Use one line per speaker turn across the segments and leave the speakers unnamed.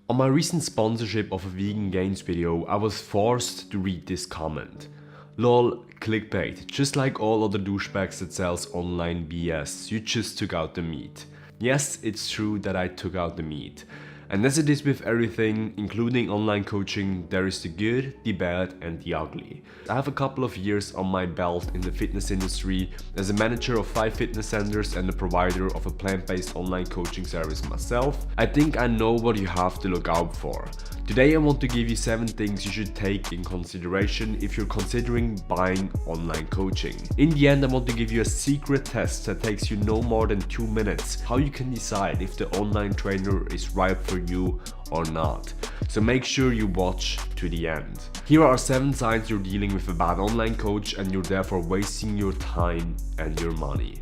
On my recent sponsorship of a vegan gains video, I was forced to read this comment. Lol, clickbait, just like all other douchebags that sells online BS, you just took out the meat. Yes, it's true that I took out the meat. And as it is with everything, including online coaching, there is the good, the bad and the ugly. I have a couple of years on my belt in the fitness industry as a manager of 5 fitness centers and a provider of a plant-based online coaching service myself. I think I know what you have to look out for. Today I want to give you 7 things you should take in consideration if you're considering buying online coaching. In the end, I want to give you a secret test that takes you no more than 2 minutes, how you can decide if the online trainer is right for you or not. So make sure you watch to the end. Here are 7 signs you're dealing with a bad online coach and you're therefore wasting your time and your money.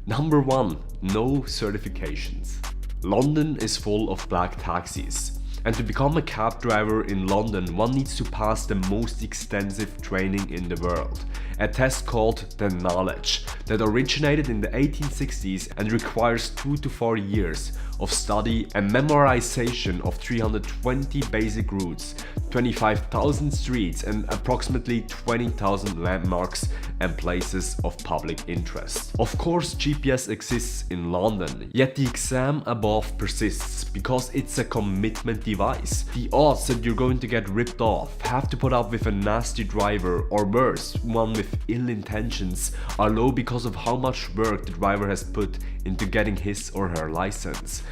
Number 1. No certifications. London is full of black taxis. And to become a cab driver in London, one needs to pass the most extensive training in the world. A test called the Knowledge that originated in the 1860s and requires 2 to 4 years of study and memorization of 320 basic routes, 25,000 streets and approximately 20,000 landmarks and places of public interest. Of course, GPS exists in London, yet the exam above persists because it's a commitment device. The odds that you're going to get ripped off, have to put up with a nasty driver, or worse, one with ill intentions, are low because of how much work the driver has put into getting his or her license.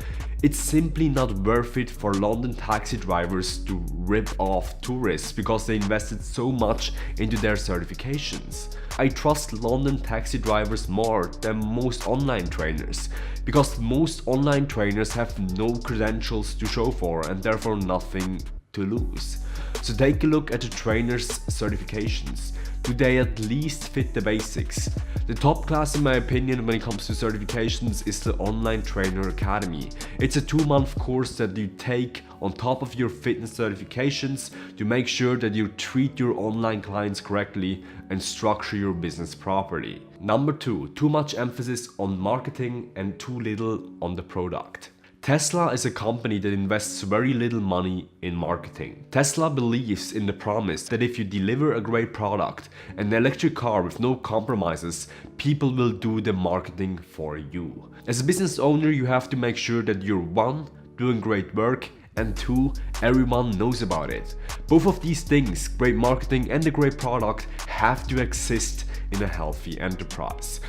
It's simply not worth it for London taxi drivers to rip off tourists because they invested so much into their certifications. I trust London taxi drivers more than most online trainers because most online trainers have no credentials to show for and therefore nothing to lose. So take a look at the trainers' certifications. Do they at least fit the basics? The top class in my opinion when it comes to certifications is the Online Trainer Academy. It's a 2-month course that you take on top of your fitness certifications to make sure that you treat your online clients correctly and structure your business properly. Number 2, too much emphasis on marketing and too little on the product. Tesla is a company that invests very little money in marketing. Tesla believes in the promise that if you deliver a great product, an electric car with no compromises, people will do the marketing for you. As a business owner, you have to make sure that you're 1, doing great work, and 2, everyone knows about it. Both of these things, great marketing and a great product, have to exist in a healthy enterprise.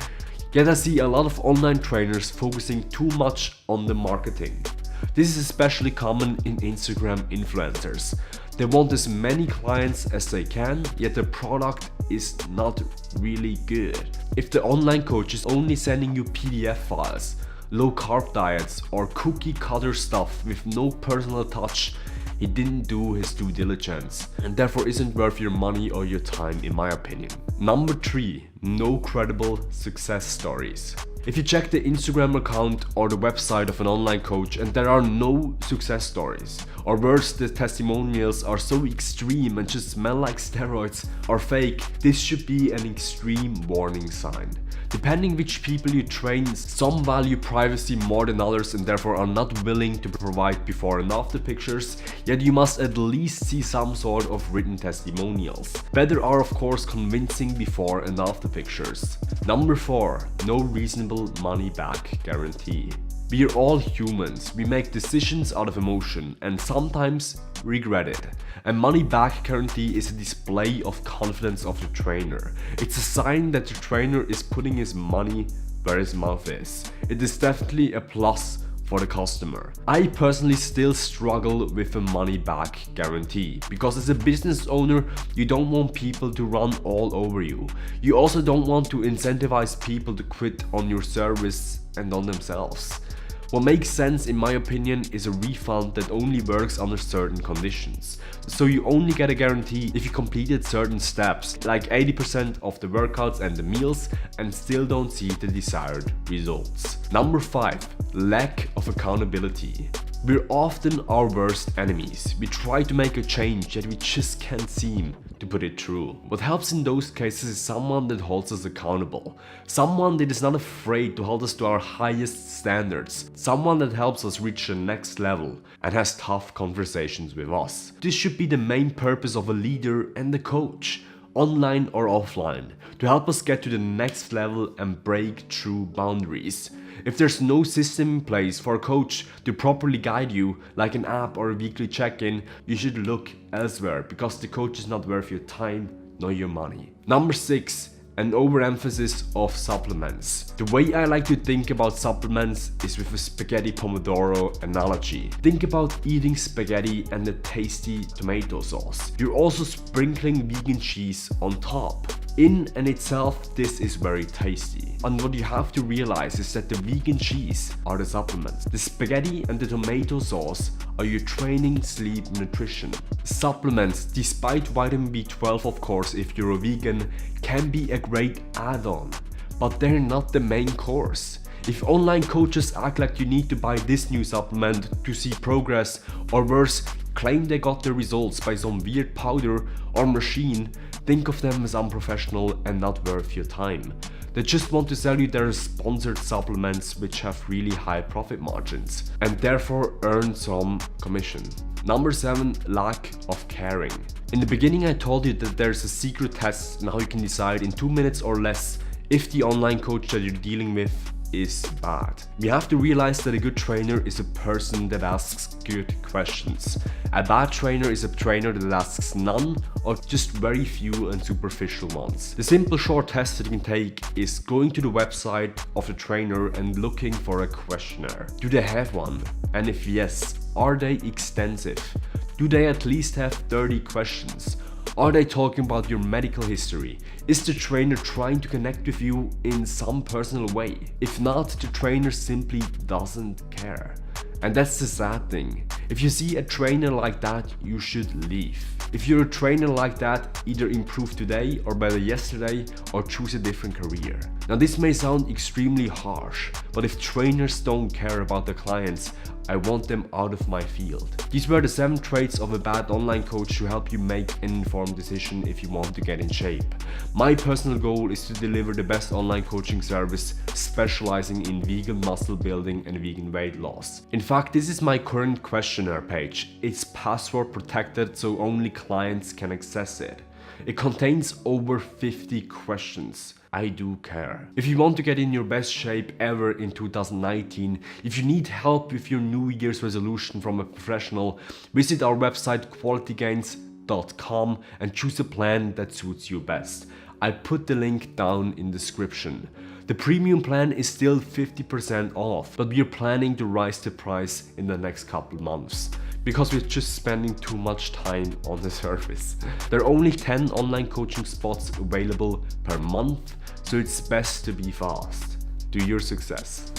Yet I see a lot of online trainers focusing too much on the marketing. This is especially common in Instagram influencers. They want as many clients as they can, yet the product is not really good. If the online coach is only sending you PDF files, low carb diets or cookie cutter stuff with no personal touch, he didn't do his due diligence and therefore isn't worth your money or your time in my opinion. Number 3, no credible success stories. If you check the Instagram account or the website of an online coach and there are no success stories, or worse, the testimonials are so extreme and just smell like steroids or fake, this should be an extreme warning sign. Depending which people you train, some value privacy more than others and therefore are not willing to provide before and after pictures, yet you must at least see some sort of written testimonials. Better are of course convincing before and after pictures. Number 4, no reasonable money back guarantee. We are all humans, we make decisions out of emotion and sometimes regret it. A money back guarantee is a display of confidence of the trainer. It's a sign that the trainer is putting his money where his mouth is. It is definitely a plus for the customer. I personally still struggle with a money back guarantee because as a business owner, you don't want people to run all over you. You also don't want to incentivize people to quit on your service and on themselves. What makes sense in my opinion is a refund that only works under certain conditions. So you only get a guarantee if you completed certain steps, like 80% of the workouts and the meals, and still don't see the desired results. Number 5, lack of accountability. We're often our worst enemies. We try to make a change, yet we just can't seem to put it through. What helps in those cases is someone that holds us accountable. Someone that is not afraid to hold us to our highest standards. Someone that helps us reach the next level and has tough conversations with us. This should be the main purpose of a leader and a coach, online or offline, to help us get to the next level and break through boundaries. If there's no system in place for a coach to properly guide you, like an app or a weekly check-in, you should look elsewhere, because the coach is not worth your time nor your money. Number 6. An overemphasis of supplements. The way I like to think about supplements is with a spaghetti pomodoro analogy. Think about eating spaghetti and a tasty tomato sauce. You're also sprinkling vegan cheese on top. In and itself, this is very tasty. And what you have to realize is that the vegan cheese are the supplements. The spaghetti and the tomato sauce are your training, sleep, nutrition. Supplements, despite vitamin B12 of course if you're a vegan, can be a great add-on, but they're not the main course. If online coaches act like you need to buy this new supplement to see progress, or worse, claim they got the results by some weird powder or machine, think of them as unprofessional and not worth your time. They just want to sell you their sponsored supplements which have really high profit margins and therefore earn some commission. Number 7. Lack of caring. In the beginning I told you that there's a secret test and how you can decide in 2 minutes or less if the online coach that you're dealing with is bad. We have to realize that a good trainer is a person that asks good questions. A bad trainer is a trainer that asks none or just very few and superficial ones. The simple short test that you can take is going to the website of the trainer and looking for a questionnaire. Do they have one? And if yes, are they extensive? Do they at least have 30 questions? Are they talking about your medical history? Is the trainer trying to connect with you in some personal way? If not, the trainer simply doesn't care. And that's the sad thing. If you see a trainer like that, you should leave. If you're a trainer like that, either improve today or better yesterday, or choose a different career. Now this may sound extremely harsh, but if trainers don't care about their clients, I want them out of my field. These were the 7 traits of a bad online coach to help you make an informed decision if you want to get in shape. My personal goal is to deliver the best online coaching service specializing in vegan muscle building and vegan weight loss. In fact, this is my current questionnaire page. It's password protected, so only clients can access it. It contains over 50 questions. I do care. If you want to get in your best shape ever in 2019, if you need help with your New Year's resolution from a professional, visit our website qualitygains.com and choose a plan that suits you best. I put the link down in the description. The premium plan is still 50% off, but we are planning to rise the price in the next couple months, because we're just spending too much time on the service. There are only 10 online coaching spots available per month, so it's best to be fast. To your success.